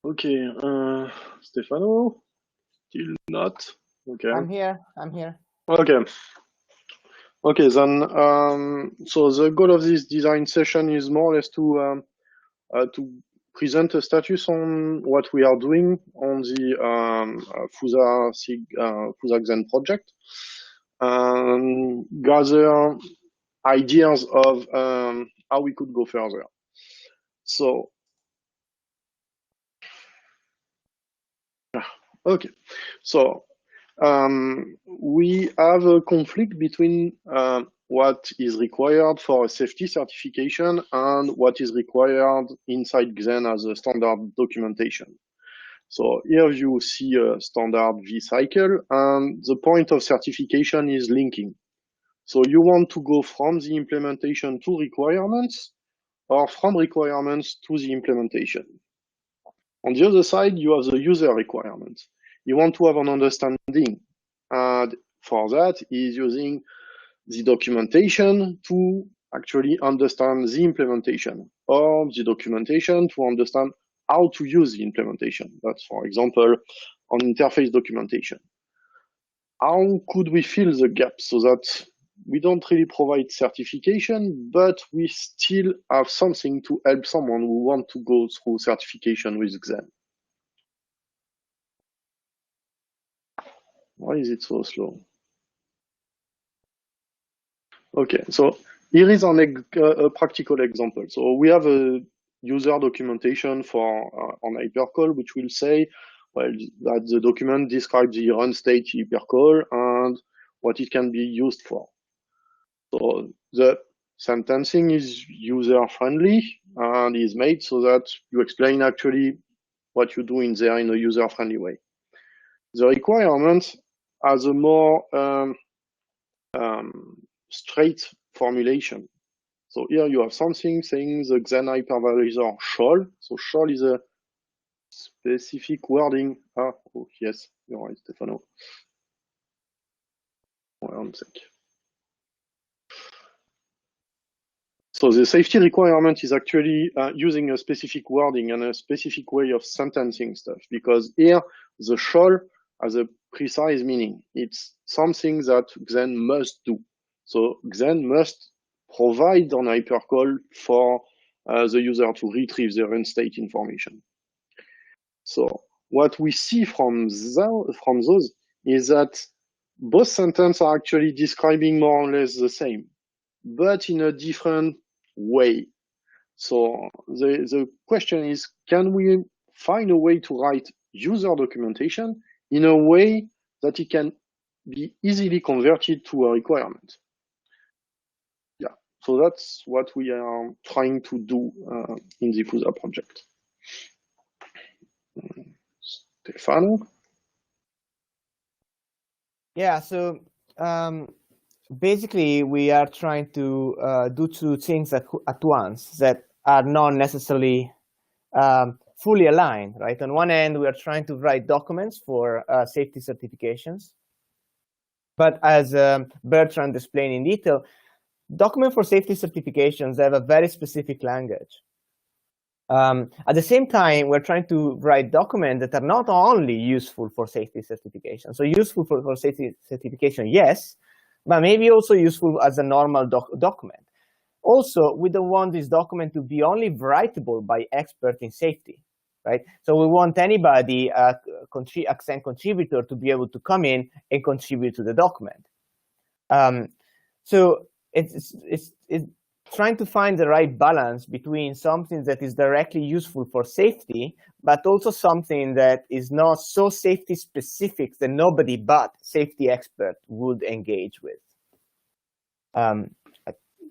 Okay, Stefano, still not. Okay. I'm here. Okay. Okay, then so the goal of this design session is more or less to present a status on what we are doing on the FuSA SIG FuSA Xen project, gather ideas of how we could go further. So, okay, so we have a conflict between what is required for a safety certification and what is required inside Xen as a standard documentation. So here you see a standard V cycle, and the point of certification is linking. So you want to go from the implementation to requirements, or from requirements to the implementation. On the other side, you have the user requirements. You want to have an understanding, and for that is using the documentation to actually understand the implementation, or the documentation to understand how to use the implementation. That's, for example, on interface documentation. How could we fill the gap so that we don't really provide certification, but we still have something to help someone who wants to go through certification with Xen? Why is it so slow? Okay, so here is a practical example. So we have a user documentation for on hypercall, which will say, well, that the document describes the run state hypercall and what it can be used for. So the sentencing is user-friendly and is made so that you explain actually what you do in there in a user-friendly way. The requirement has a more straight formulation. So here you have something saying the Xen hypervisor shall. So shall is a specific wording. Oh yes, you're right, Stefano. One sec. So the safety requirement is actually using a specific wording and a specific way of sentencing stuff, because here the shall has a precise meaning. It's something that Xen must do. So Xen must provide an hypercall for the user to retrieve the run state information. So what we see from those is that both sentences are actually describing more or less the same, but in a different way. So the question is, can we find a way to write user documentation in a way that it can be easily converted to a requirement? Yeah, so that's what we are trying to do in the FuSA project. Stefano? Yeah, so basically we are trying to do two things at once that are not necessarily fully aligned, right? On one end, we are trying to write documents for safety certifications. But as Bertrand explained in detail, document for safety certifications have a very specific language. At the same time, we're trying to write documents that are not only useful for safety certification. So useful for safety certification, yes, but maybe also useful as a normal document. Also, we don't want this document to be only writable by experts in safety, right? So we want anybody, a Xen contributor, to be able to come in and contribute to the document. So it's trying to find the right balance between something that is directly useful for safety, but also something that is not so safety specific that nobody but safety expert would engage with. I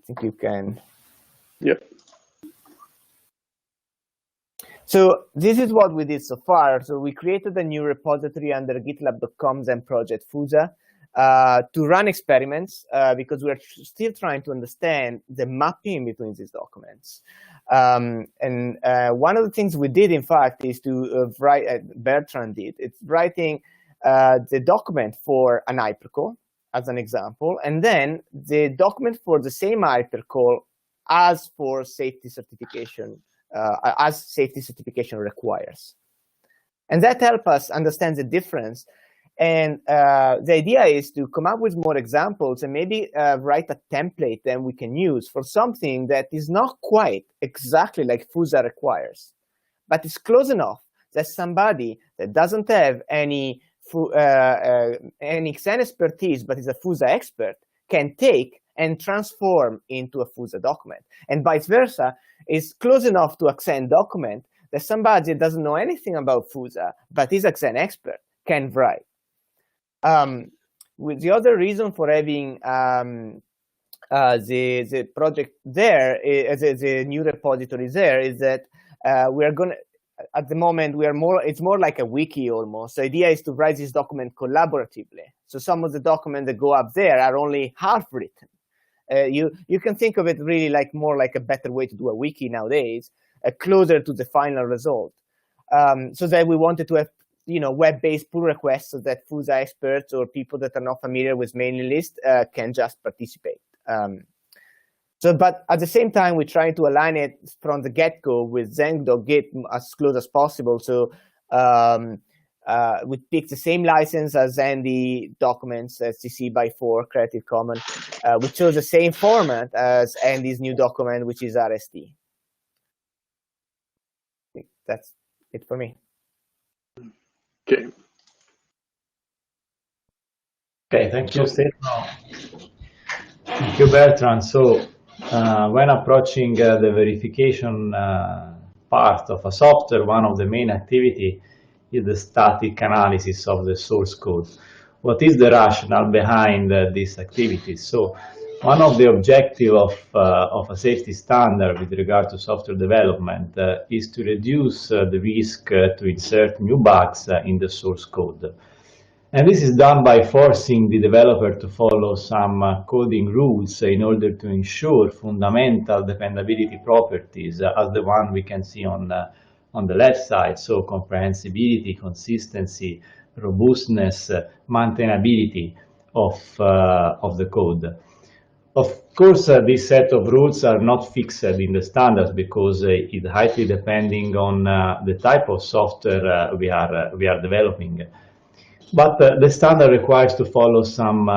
think you can. Yeah. So this is what we did so far. So we created a new repository under gitlab.com Xen project FuSA to run experiments because we're still trying to understand the mapping between these documents. And one of the things we did, in fact, is to write, Bertrand did, it's writing the document for an hypercall, as an example, and then the document for the same hypercall as for safety certification, as safety certification requires. And that helps us understand the difference. And the idea is to come up with more examples and maybe write a template that we can use for something that is not quite exactly like FuSA requires, but it's close enough that somebody that doesn't have any Xen expertise but is a FuSA expert can take and transform into a FuSA document. And vice versa, is close enough to a Xen document that somebody that doesn't know anything about FuSA but is a Xen expert can write. With the other reason for having the project there, the new repository there, is that we are going to, at the moment, it's more like a wiki almost. The idea is to write this document collaboratively. So some of the documents that go up there are only half written. You can think of it really like more like a better way to do a wiki nowadays, closer to the final result. So that we wanted to have web-based pull requests so that FuSA experts or people that are not familiar with mailing list can just participate. But at the same time, we try to align it from the get-go with Xen.git as close as possible. So we pick the same license as Andy documents, CC by 4, Creative Commons. We chose the same format as Andy's new document, which is RST. I think that's it for me. Okay. Okay, thank you, Stefano. Thank you, Bertrand. So when approaching the verification part of a software, one of the main activity is the static analysis of the source code. What is the rationale behind this activity? So one of the objectives of a safety standard with regard to software development is to reduce the risk to insert new bugs in the source code. And this is done by forcing the developer to follow some coding rules in order to ensure fundamental dependability properties, as the one we can see on the left side. So comprehensibility, consistency, robustness, maintainability of the code. Of course, this set of rules are not fixed in the standards because it's highly depending on the type of software we are developing. But the standard requires to follow some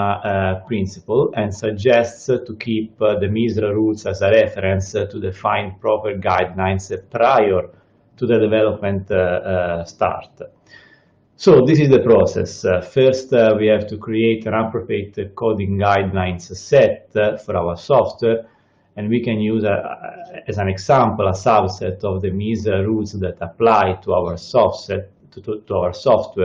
principle and suggests to keep the MISRA rules as a reference to define proper guidelines prior to the development start. So this is the process. First, we have to create an appropriate coding guidelines set for our software, and we can use, as an example, a subset of the MISRA rules that apply to our software,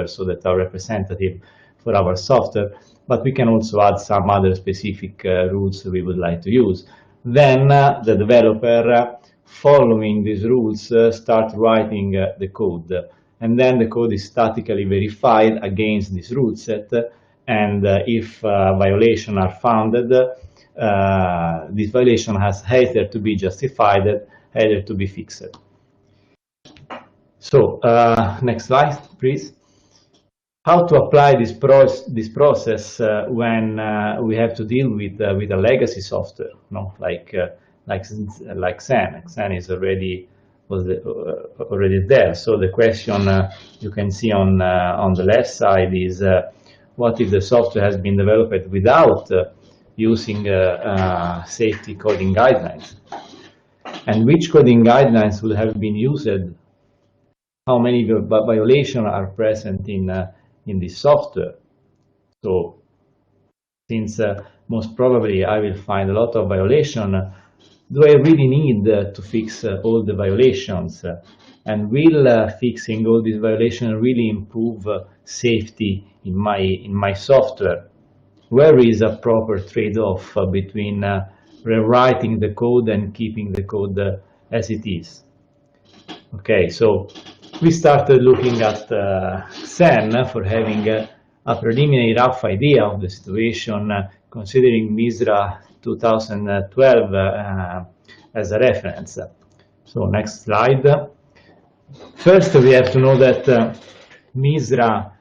so that are representative for our software, but we can also add some other specific rules we would like to use. Then the developer, following these rules, start writing the code. And then the code is statically verified against this rule set, and if violations are found, this violation has either to be justified, either to be fixed. So next slide, please. How to apply this process when we have to deal with a legacy software, like Xen. Xen is already there. So the question you can see on the left side is what if the software has been developed without using safety coding guidelines, and which coding guidelines would have been used? How many violations are present in this software? So since most probably I will find a lot of violations, do I really need to fix all the violations? And will fixing all these violations really improve safety in my software? Where is a proper trade-off between rewriting the code and keeping the code as it is? Okay, so we started looking at Xen for having a preliminary rough idea of the situation, considering MISRA 2012 as a reference. So next slide. First, we have to know that MISRA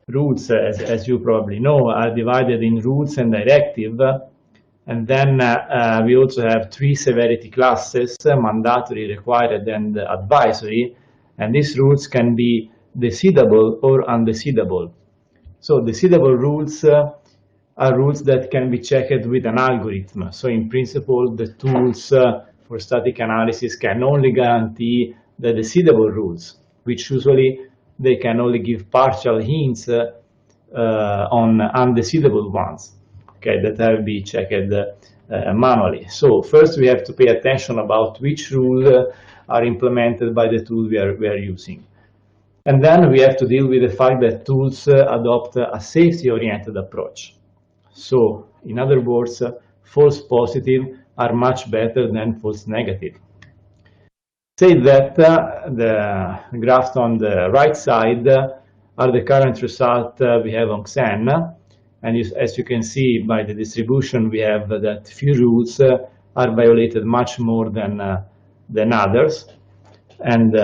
rules, as you probably know, are divided in rules and directive. And then we also have 3 severity classes: mandatory, required, and advisory. And these rules can be decidable or undecidable. So decidable rules are rules that can be checked with an algorithm. So in principle, the tools for static analysis can only guarantee the decidable rules, which usually they can only give partial hints on undecidable ones, okay, that have to be checked manually. So first we have to pay attention about which rules are implemented by the tool we are using. And then we have to deal with the fact that tools adopt a safety-oriented approach. So, in other words, false positive are much better than false negative. Say that the graph on the right side are the current results we have on Xen. And as you can see by the distribution, we have that few rules are violated much more than others. And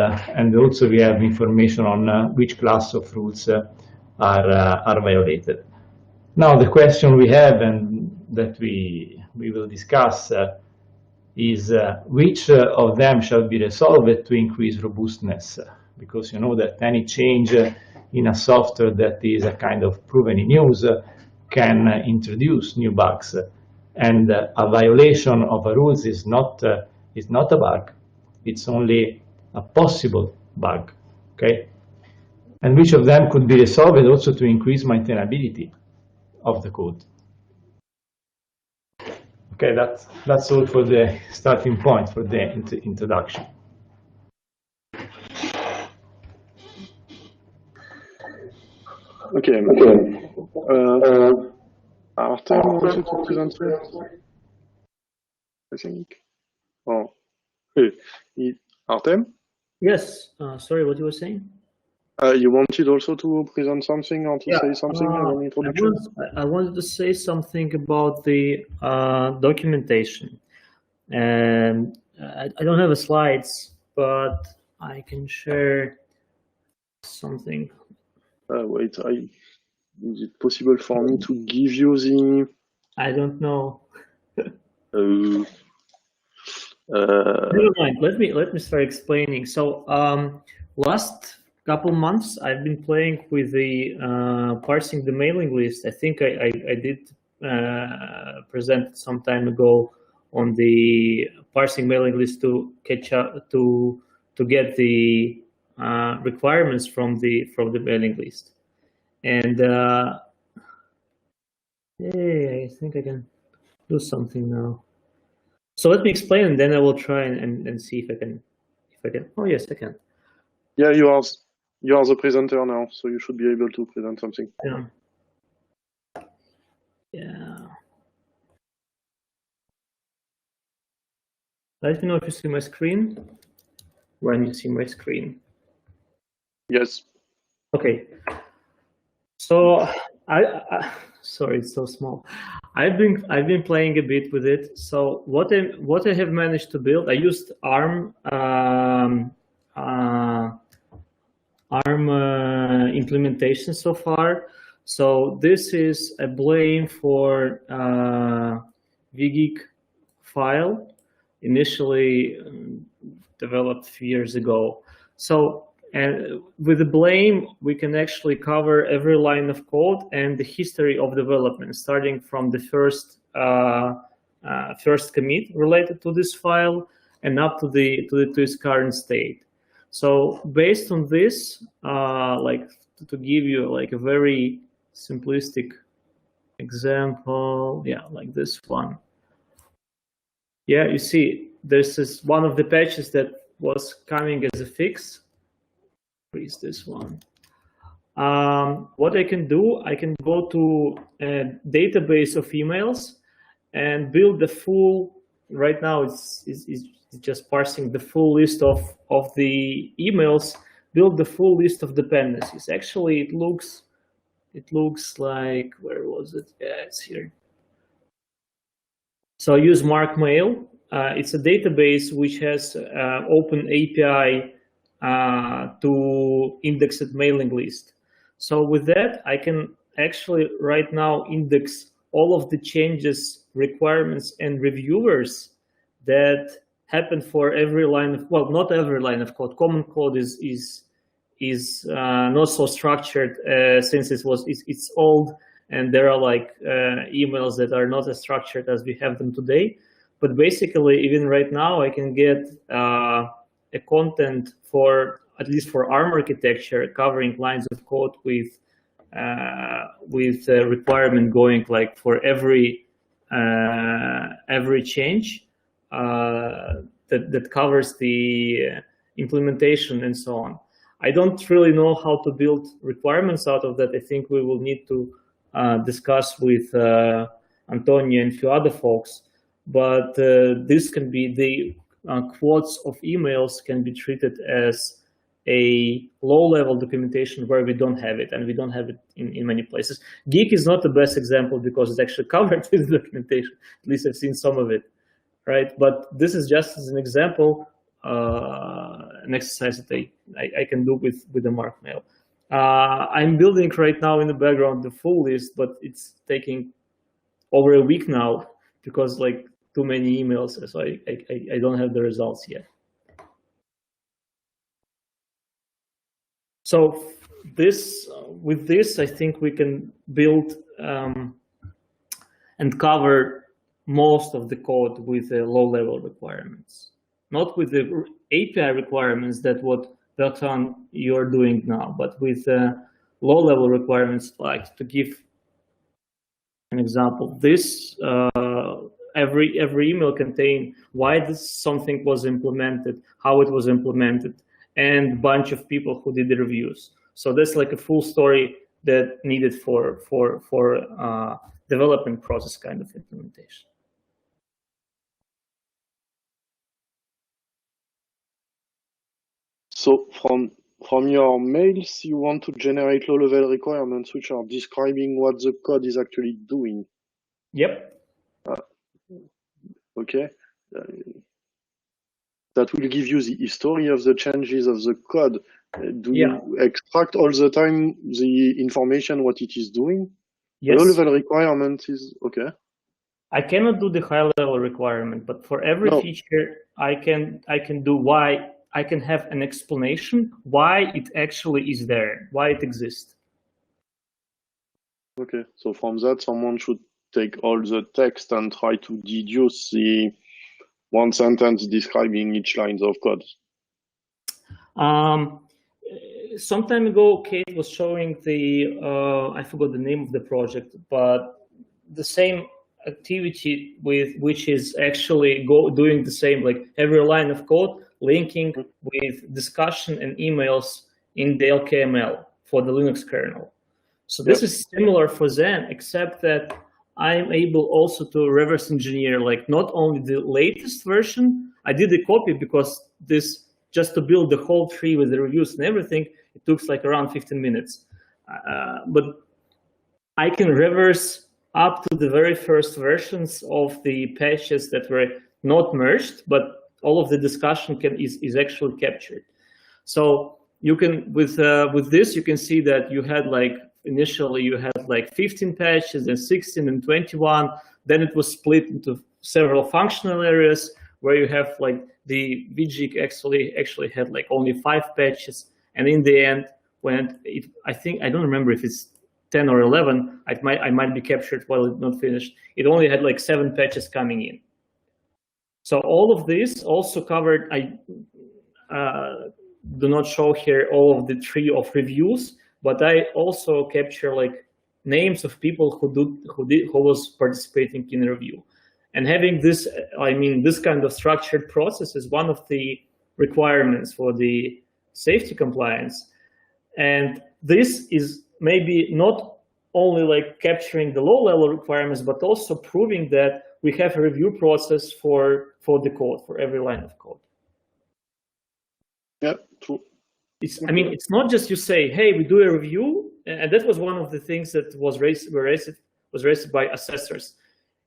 also we have information on which class of rules are violated. Now the question we have and that we will discuss is which of them shall be resolved to increase robustness, because you know that any change in a software that is a kind of proven in use can introduce new bugs, and a violation of a rules is not a bug, it's only a possible bug, okay? And which of them could be resolved also to increase maintainability of the code. Okay, that's all for the starting point for the introduction. Okay. Artem wanted to present first, I think. Oh, hey, Artem? Yes. Sorry, what you were saying? You wanted also to present something or to say something as an introduction? I wanted to say something about the documentation. And I don't have the slides, but I can share something. Wait, is it possible for me to give you the... I don't know. Never mind. Let me start explaining. So last couple months I've been playing with the parsing the mailing list. I think I did present some time ago on the parsing mailing list to catch up to get the requirements from the mailing list. And yay, I think I can do something now. So let me explain, and then I will try and see if I can. Oh yes, I can. Yeah, you are the presenter now, so you should be able to present something. Yeah. Let me know if you see my screen. When you see my screen. Yes. Okay. So sorry, it's so small. I've been playing a bit with it. So what I have managed to build, I used ARM implementation so far. So this is a blame for VGeek file, initially developed a few years ago. So, and with the blame, we can actually cover every line of code and the history of development, starting from the first commit related to this file and up to its current state. So based on this, like to give you like a very simplistic example, yeah, like this one. Yeah, you see, this is one of the patches that was coming as a fix. Where is this one? What I can do, I can go to a database of emails and build the full, right now it's just parsing the full list of the emails, build the full list of dependencies. Actually, it looks like, where was it? Yeah, it's here. So I use MarkMail. It's a database which has open API to indexed mailing list. So with that, I can actually right now index all of the changes, requirements, and reviewers that happen for every line of, well, not every line of code. Common code is is not so structured since it's old, and there are like emails that are not as structured as we have them today. But basically, even right now, I can get a content for, at least for ARM architecture, covering lines of code with a requirement going like for every change that covers the implementation and so on. I don't really know how to build requirements out of that. I think we will need to discuss with Antonio and a few other folks. But this can be the quotes of emails can be treated as a low-level documentation where we don't have it, and we don't have it in many places. Geek is not the best example because it's actually covered with documentation. At least I've seen some of it, right? But this is just as an example, an exercise that I can do with the Markmail. I'm building right now in the background the full list, but it's taking over a week now because like too many emails, so I don't have the results yet. So with this, I think we can build and cover most of the code with the low-level requirements, not with the API requirements that what Bertrand you're doing now, but with low-level requirements. Like to give an example, this every email contain why something was implemented, how it was implemented, and bunch of people who did the reviews. So that's like a full story that needed for development process kind of implementation. So from your mails, you want to generate low-level requirements which are describing what the code is actually doing. Yep. Okay. That will give you the history of the changes of the code. Do you extract all the time the information what it is doing? Yes. Low-level requirement is okay. I cannot do the high-level requirement, but for every feature, I can do why. I can have an explanation why it actually is there, why it exists. Okay, so from that, someone should take all the text and try to deduce the one sentence describing each line of code. Some time ago, Kate was showing the, I forgot the name of the project, but the same activity with which is actually doing the same, like every line of code linking with discussion and emails in the LKML for the Linux kernel. So this is similar for Xen, except that I'm able also to reverse engineer, like not only the latest version. I did a copy because this, just to build the whole tree with the reviews and everything, it took like around 15 minutes. But I can reverse up to the very first versions of the patches that were not merged, but all of the discussion is actually captured. So you can, with this, you can see that you had like, initially you had like 15 patches, then 16 and 21. Then it was split into several functional areas where you have like the VGIG actually had like only 5 patches. And in the end, when I think, I don't remember if it's 10 or 11, I might be captured while it's not finished. It only had like 7 patches coming in. So all of this also covered, I do not show here all of the tree of reviews, but I also capture like names of people who was participating in review. And having this, I mean, this kind of structured process is one of the requirements for the safety compliance. And this is maybe not only like capturing the low-level requirements, but also proving that we have a review process for the code, for every line of code. Yeah, true. I mean, it's not just you say, hey, we do a review, and that was one of the things that was raised by assessors.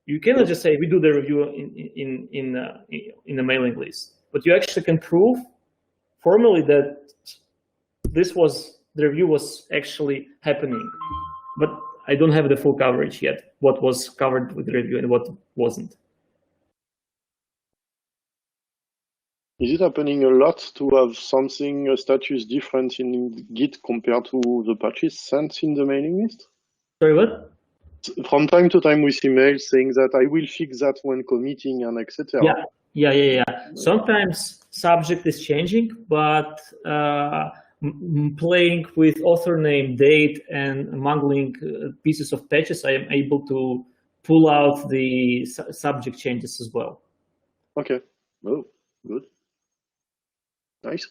You cannot just say we do the review in a mailing list, but you actually can prove formally that the review was actually happening. But I don't have the full coverage yet, what was covered with the review and what wasn't. Is it happening a lot to have something, a status different in Git compared to the patches sent in the mailing list? Sorry, what? From time to time we see mails saying that I will fix that when committing and etc. Yeah. Sometimes subject is changing, but playing with author name, date, and mangling pieces of patches, I am able to pull out the subject changes as well. Okay. Oh, good. Nice.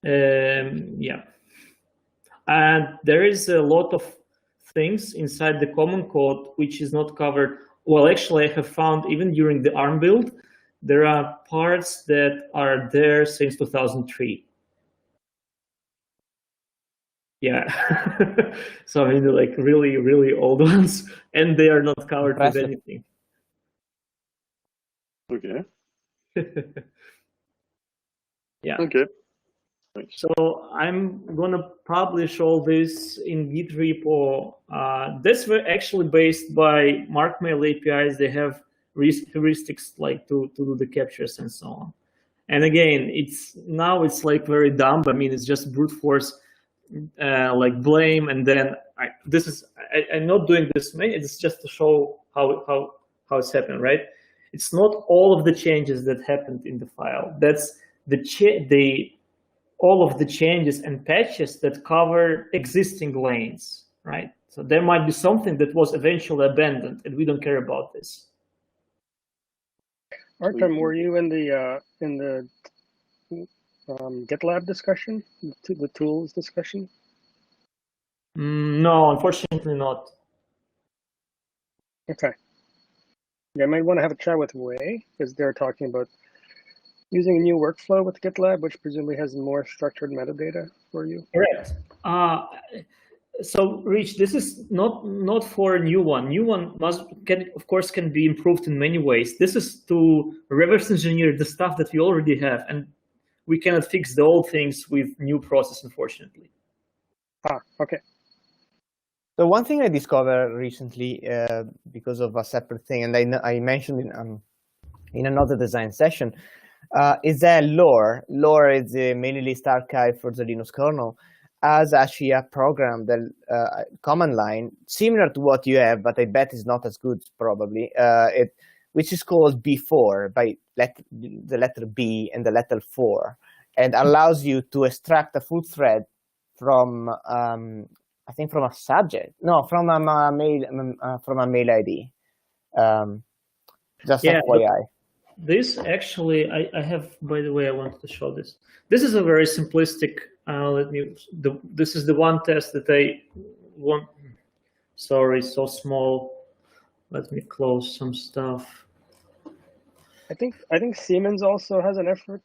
Yeah. And there is a lot of things inside the common code which is not covered. Well, actually, I have found even during the ARM build, there are parts that are there since 2003. Yeah. So I mean, like really, really old ones, and they are not covered with anything. Okay. Yeah. Okay. So I'm gonna publish all this in Git repo. That's actually based by MarkMail APIs. They have heuristics like to do the captures and so on. And again, it's like very dumb. I mean, it's just brute force, like blame, and then I'm not doing this. It's just to show how it's happened, right? It's not all of the changes that happened in the file. That's all of the changes and patches that cover existing lanes, right? So there might be something that was eventually abandoned, and we don't care about this. Artem, were you in the GitLab discussion, the tools discussion? No, unfortunately not. Okay. Yeah, I might want to have a chat with Wei, because they're talking about using a new workflow with GitLab, which presumably has more structured metadata for you. Correct. So, Rich, this is not for a new one. New one can be improved in many ways. This is to reverse engineer the stuff that we already have, and we cannot fix the old things with new process, unfortunately. Okay. So one thing I discovered recently because of a separate thing, and I mentioned in another design session, is that lore. Lore is the mailing list archive for the Linux kernel, as actually a program that command line similar to what you have, but I bet is not as good probably. Which is called B4 by the letter B and the letter 4, and allows you to extract a full thread from I think from a subject. No, from a mail ID. Just FYI. This actually, I have, by the way, I wanted to show this. This is a very simplistic, this is the one test that I want. Sorry, so small. Let me close some stuff. I think Siemens also has an effort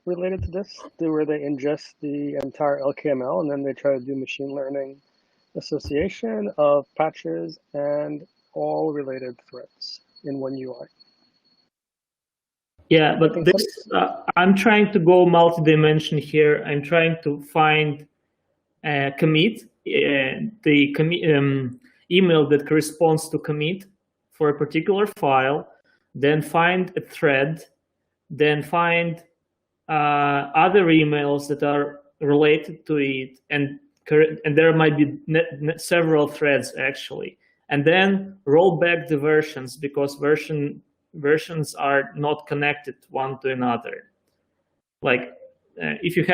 related to this, where they ingest the entire LKML and then they try to do machine learning association of patches and all related threads in one UI. Yeah, but this, I'm trying to go multi-dimension here. I'm trying to find commit, the email that corresponds to commit for a particular file, then find a thread, then find other emails that are related to it, and there might be several threads actually, and then roll back the versions because versions are not connected one to another. Like if you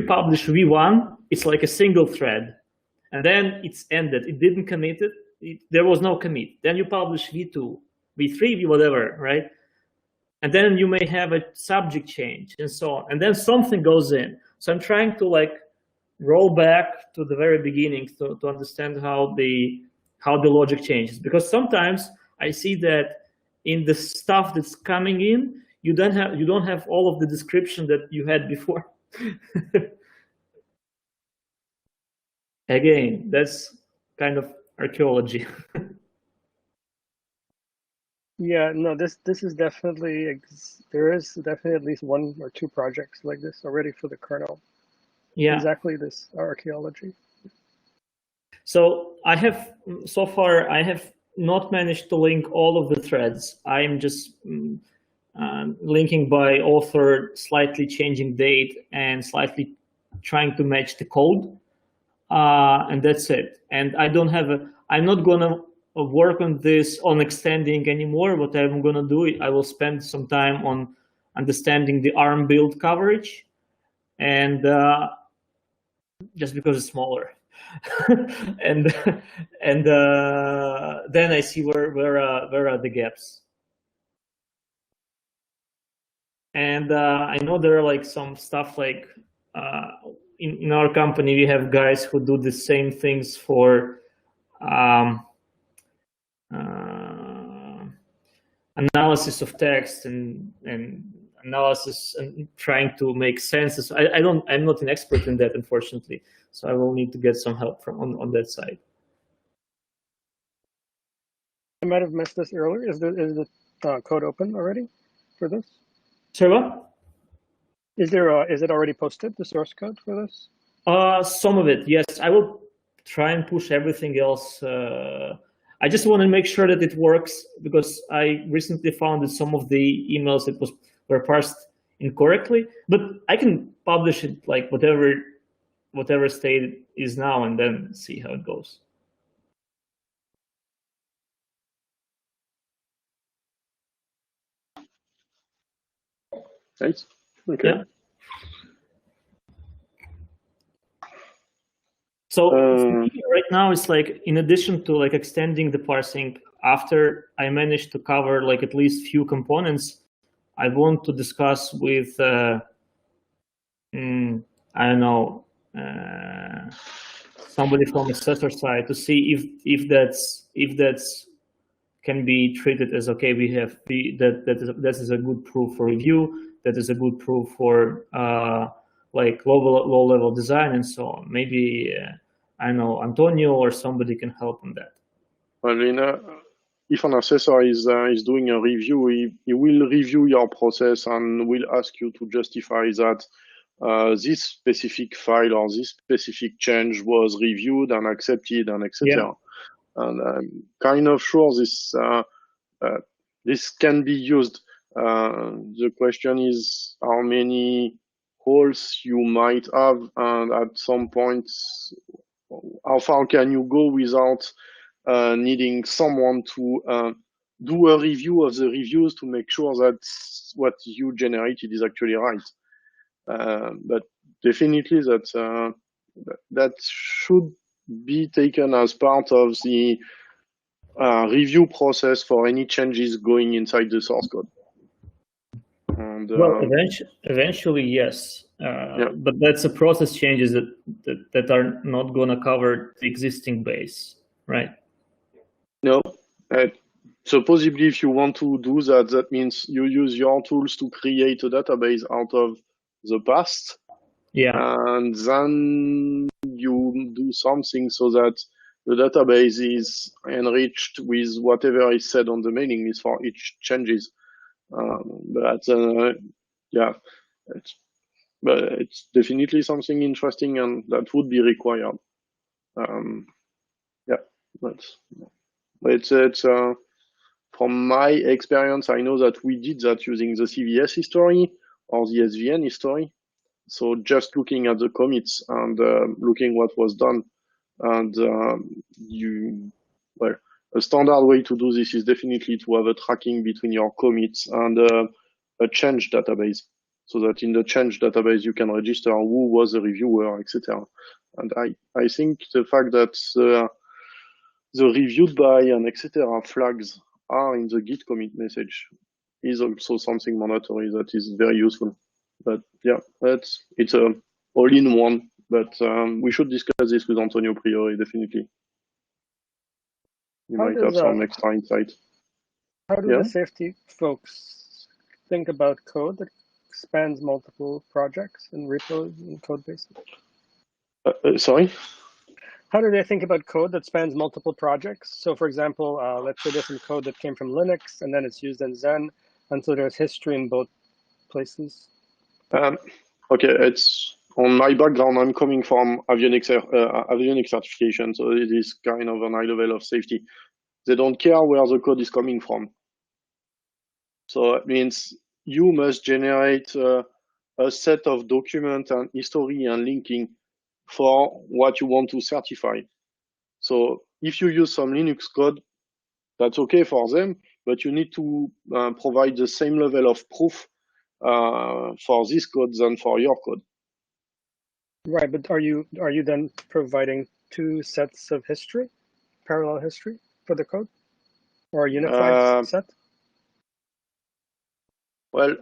publish v1, it's like a single thread, and then it's ended. It didn't commit it. There was no commit. Then you publish v2, v3, v whatever, right? And then you may have a subject change and so on, and then something goes in. So I'm trying to roll back to the very beginning to understand how the logic changes, because sometimes I see that in the stuff that's coming in, you don't have all of the description that you had before. Again, that's kind of archaeology. Yeah, no, this is definitely, there is definitely at least one or two projects like this already for the kernel. Yeah, exactly this archaeology. So so far I have not managed to link all of the threads. I'm just linking by author, slightly changing date, and slightly trying to match the code, and that's it. And I don't have I'm not gonna work on this on extending anymore. What I'm gonna do, I will spend some time on understanding the ARM build coverage, and just because it's smaller, and then I see where are the gaps. And I know there are like some stuff like in our company we have guys who do the same things for analysis of text and analysis and trying to make senses. I'm not an expert in that, unfortunately, so I will need to get some help from on that side. I might have missed this earlier. Is the code open already for this? Sorry, what? Is it already posted, the source code for this? Some of it, yes. I will try and push everything else. I just want to make sure that it works, because I recently found that some of the emails that were parsed incorrectly. But I can publish it like whatever state it is now, and then see how it goes. Right. Okay. Yeah. So right now it's like, in addition to like extending the parsing, after I managed to cover like at least few components, I want to discuss with I don't know, somebody from assessor side to see if that's can be treated as okay. We have that is a good proof for review. That is a good proof for like low level design and so on. Maybe I don't know, Antonio or somebody can help on that. I mean, if an assessor is doing a review, he will review your process and will ask you to justify that this specific file or this specific change was reviewed and accepted and etc. Yeah. And I'm kind of sure this can be used. The question is how many holes you might have, and at some point, how far can you go without needing someone to do a review of the reviews to make sure that what you generated is actually right. But definitely that should be taken as part of the review process for any changes going inside the source code. And, well, eventually, yes. Yeah. But that's a process changes that are not going to cover the existing base, right? No. So possibly if you want to do that, that means you use your tools to create a database out of the past. Yeah. And then you do something so that the database is enriched with whatever is said on the mailing list for each changes. Yeah, but it's definitely something interesting, and that would be required. Yeah, but it's from my experience, I know that we did that using the CVS history or the SVN history. So just looking at the commits and looking what was done, and a standard way to do this is definitely to have a tracking between your commits and a change database, so that in the change database you can register who was the reviewer, etc. And I think the fact that the reviewed by and etc. flags are in the Git commit message is also something mandatory that is very useful. But yeah, it's a all-in-one. But we should discuss this with Antonio Priori, definitely. You might have some extra insight. How do the safety folks think about code that spans multiple projects and repos and code bases? Sorry? How do they think about code that spans multiple projects? So for example, let's say there's some code that came from Linux and then it's used in Xen, and so there's history in both places. Okay, it's on my background. I'm coming from avionics certification, so it is kind of an high level of safety. They don't care where the code is coming from. So it means you must generate a set of document and history and linking for what you want to certify. So if you use some Linux code, that's okay for them, but you need to provide the same level of proof for this code than for your code. Right, but are you then providing two sets of history, parallel history for the code, or a unified set? Well,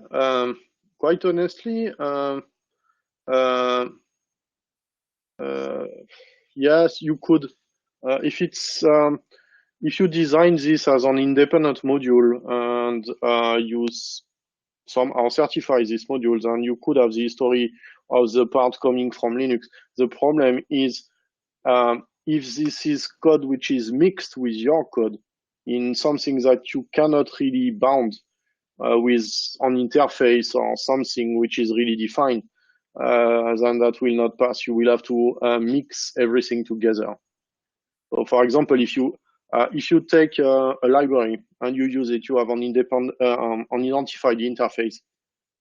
quite honestly, yes, you could. If you design this as an independent module and use somehow certify these modules, and you could have the history of the part coming from Linux. The problem is if this is code which is mixed with your code in something that you cannot really bound with an interface or something which is really defined, then that will not pass. You will have to mix everything together. So, for example, if you take a library and you use it, you have an independent, unidentified interface.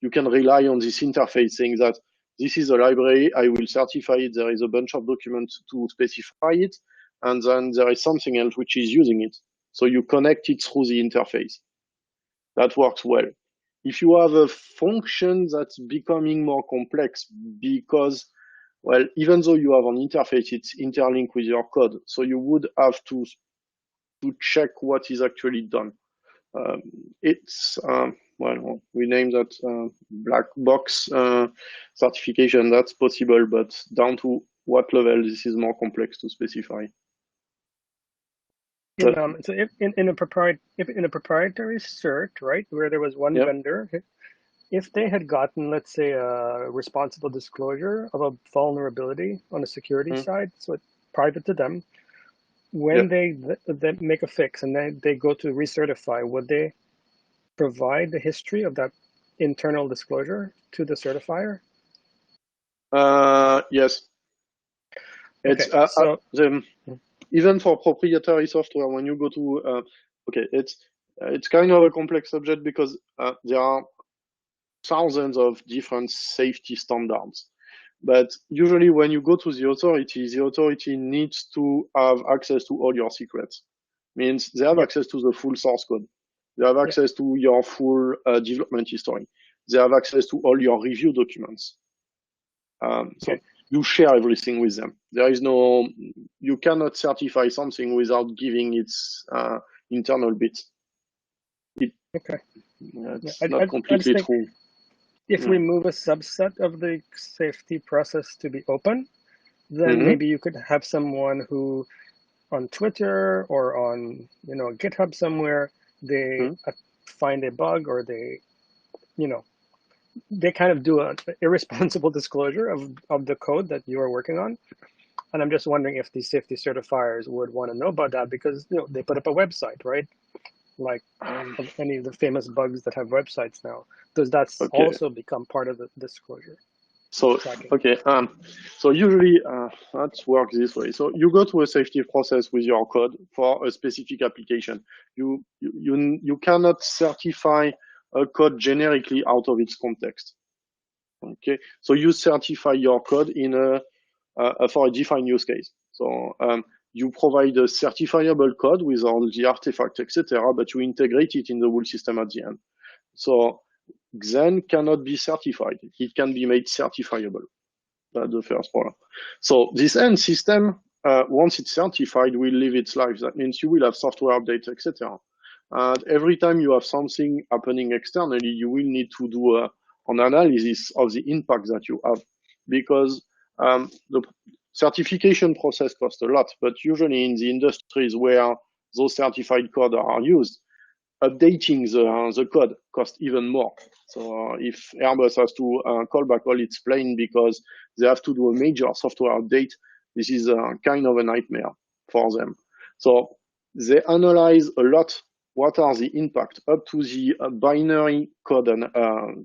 You can rely on this interface saying that this is a library, I will certify it, there is a bunch of documents to specify it, and then there is something else which is using it. So you connect it through the interface. That works well. If you have a function that's becoming more complex because, well, even though you have an interface, it's interlinked with your code. So you would have to check what is actually done. It's, well, we name that black box certification. That's possible, but down to what level this is more complex to specify. So in a proprietary cert, right, where there was one vendor, if they had gotten, let's say, a responsible disclosure of a vulnerability on the security side, so it's private to them, when they make a fix and they go to recertify, would they provide the history of that internal disclosure to the certifier? Yes. It's even for proprietary software, when you go to it's kind of a complex subject because there are thousands of different safety standards. But usually when you go to the authority needs to have access to all your secrets. Means they have access to the full source code. They have access to your full development history. They have access to all your review documents. So you share everything with them. There is no, you cannot certify something without giving its internal bits. It's not completely true. If we move a subset of the safety process to be open, then maybe you could have someone who on Twitter or on GitHub somewhere, they find a bug or they kind of do an irresponsible disclosure of the code that you are working on. And I'm just wondering if these safety certifiers would want to know about that because they put up a website, right? Like any of the famous bugs that have websites now. Does that also become part of the disclosure? So, so usually that works this way. So you go to a safety process with your code for a specific application. You cannot certify a code generically out of its context. Okay, so you certify your code in for a defined use case. So you provide a certifiable code with all the artifacts, etc., but you integrate it in the whole system at the end. So Xen cannot be certified. It can be made certifiable. That's the first problem. So this end system, once it's certified, will live its life. That means you will have software updates, etc. And every time you have something happening externally, you will need to do an analysis of the impact that you have, because the certification process costs a lot. But usually in the industries where those certified codes are used, updating the code costs even more. So if Airbus has to call back all its planes because they have to do a major software update, this is kind of a nightmare for them. So they analyze a lot what are the impact up to the binary code and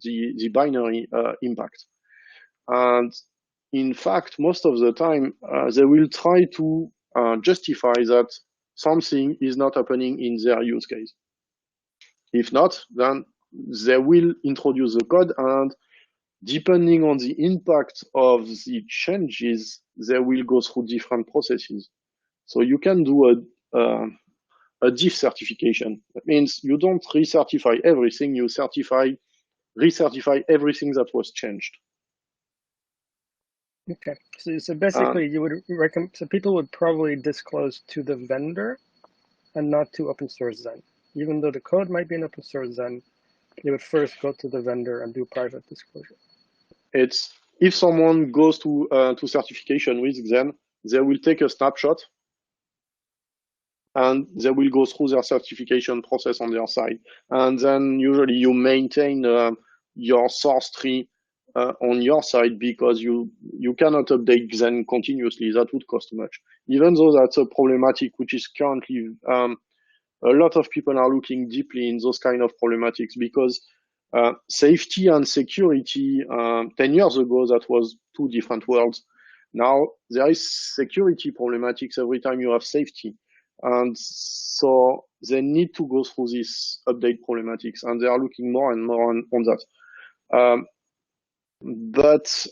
the binary impact. And in fact, most of the time, they will try to justify that something is not happening in their use case. If not, then they will introduce the code, and depending on the impact of the changes, they will go through different processes. So you can do a diff certification. That means you don't recertify everything, you recertify everything that was changed. Okay, so basically you would recommend, so people would probably disclose to the vendor and not to open source Xen. Even though the code might be in open source Xen, they would first go to the vendor and do private disclosure. It's, if someone goes to certification with Xen, they will take a snapshot and they will go through their certification process on their side. And then usually you maintain your source tree on your side, because you cannot update Xen continuously. That would cost too much. Even though that's a problematic which is currently, a lot of people are looking deeply in those kind of problematics, because safety and security, 10 years ago, that was two different worlds. Now there is security problematics every time you have safety. And so they need to go through this update problematics, and they are looking more and more on that. But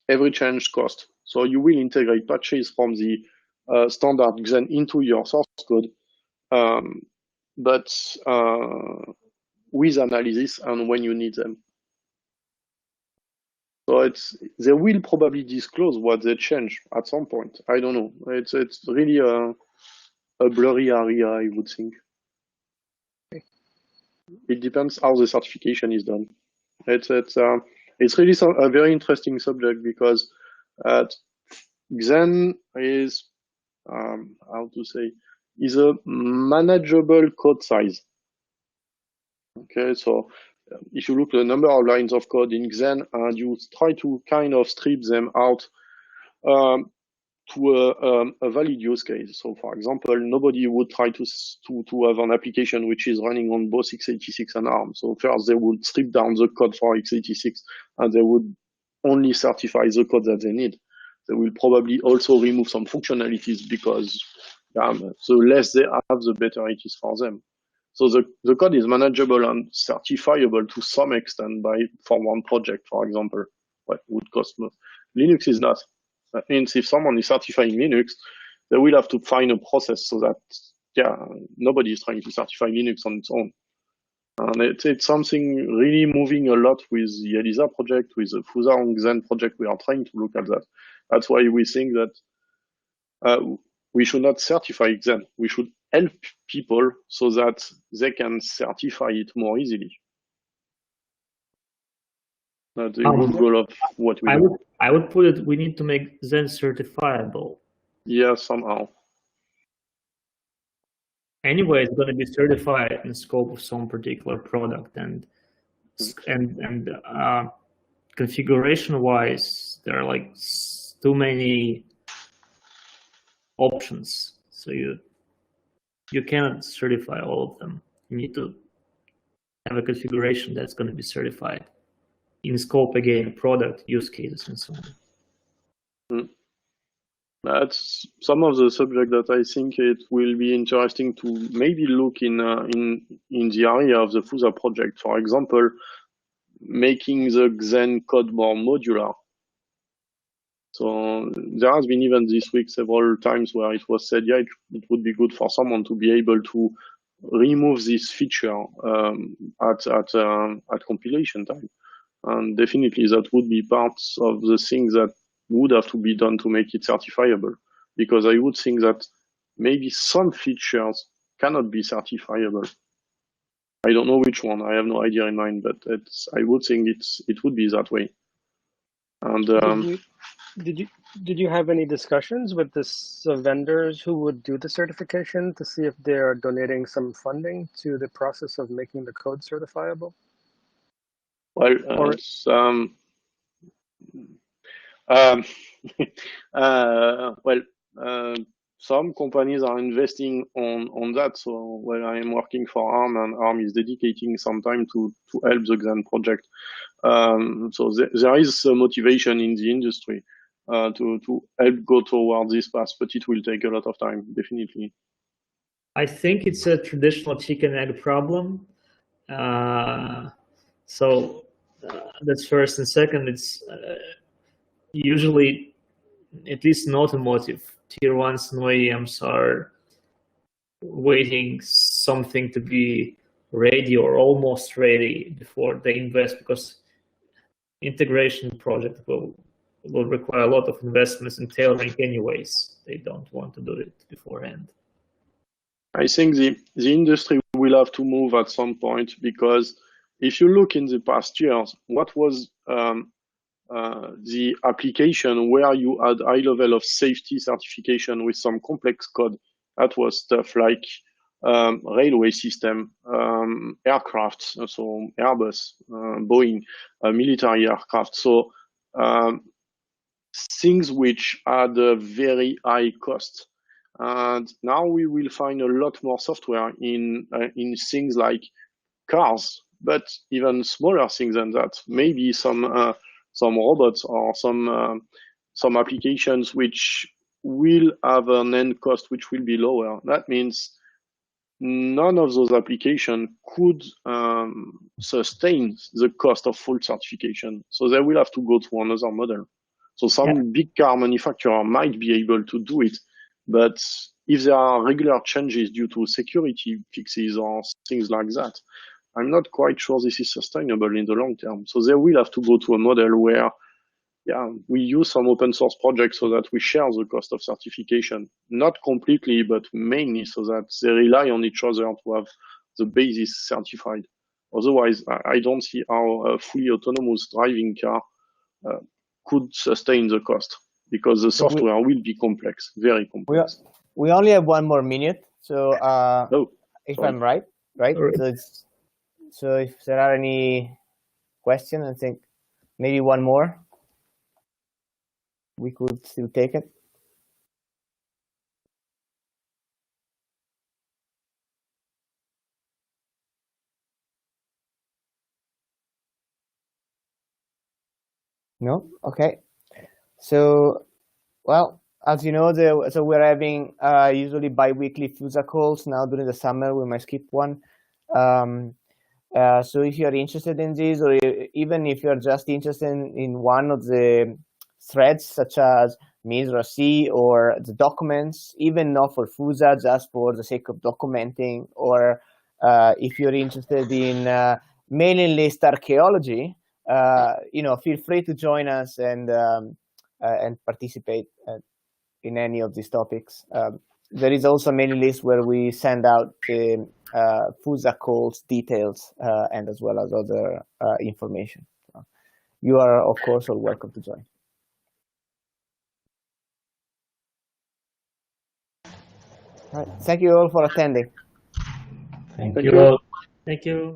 every change costs. So you will integrate patches from the standard Xen into your source code, but with analysis and when you need them. So they will probably disclose what they change at some point. I don't know. It's really a blurry area, I would think. It depends how the certification is done. It's really a very interesting subject, because Xen is, how to say, is a manageable code size. Okay, so if you look at the number of lines of code in Xen and you try to kind of strip them out to a valid use case. So for example, nobody would try to have an application which is running on both x86 and ARM. So first they would strip down the code for x86 and they would only certify the code that they need. They will probably also remove some functionalities, because the less they have, the better it is for them. So the code is manageable and certifiable to some extent for one project, for example, what would cost more. Linux is not. That means if someone is certifying Linux, they will have to find a process so that, nobody is trying to certify Linux on its own. And it's something really moving a lot with the ELISA project, with the FuSa on Xen project. We are trying to look at that. That's why we think that we should not certify Xen. We should help people so that they can certify it more easily. That's the goal of what we do. I would put it, we need to make Xen certifiable. Yeah, somehow. Anyway, it's going to be certified in scope of some particular product, and configuration-wise, there are like too many options, so you cannot certify all of them. You need to have a configuration that's going to be certified in scope, again, product, use cases, and so on. That's some of the subject that I think it will be interesting to maybe look in the area of the FuSa project. For example, making the Xen code more modular. So there has been even this week several times where it was said, yeah, it would be good for someone to be able to remove this feature at compilation time. And definitely that would be part of the things that would have to be done to make it certifiable, because I would think that maybe some features cannot be certifiable. I don't know which one. I have no idea in mind, but I would think it would be that way. And did you have any discussions with the vendors who would do the certification to see if they are donating some funding to the process of making the code certifiable? Well, some companies are investing on that. So when I am working for ARM, and ARM is dedicating some time to help the Xen project. So there is a motivation in the industry to help go toward this path, but it will take a lot of time, definitely. I think it's a traditional chicken egg problem. So that's first, and second, it's usually, at least in automotive, tier ones and OEMs are waiting something to be ready or almost ready before they invest, because integration project will require a lot of investments in tailoring anyways. They don't want to do it beforehand. I think the industry will have to move at some point, because if you look in the past years, what was the application where you had high level of safety certification with some complex code? That was stuff like railway system, aircraft, so Airbus, Boeing, military aircraft. So things which had a very high cost. And now we will find a lot more software in things like cars, but even smaller things than that. Maybe some robots or some applications which will have an end cost which will be lower. That means none of those applications could sustain the cost of full certification. So they will have to go to another model. So some big car manufacturer might be able to do it, but if there are regular changes due to security fixes or things like that, I'm not quite sure this is sustainable in the long term. So they will have to go to a model where, we use some open source projects so that we share the cost of certification, not completely, but mainly so that they rely on each other to have the basis certified. Otherwise, I don't see how a fully autonomous driving car could sustain the cost, because the software will be complex, very complex. We only have 1 more minute, so if sorry. I'm right? So if there are any questions, I think maybe one more. We could still take it. No? Okay. So, well, as you know, so we're having usually bi-weekly FuSA calls. Now during the summer, we might skip one. So if you're interested in this, or even if you're just interested in one of the threads, such as MISRA-C or the documents, even not for FuSA, just for the sake of documenting, or if you're interested in mailing list archaeology, feel free to join us and participate in any of these topics. There is also a mailing list where we send out the FuSA calls details and as well as other information. So you are, of course, all welcome to join. All right. Thank you all for attending. Thank you all. Thank you.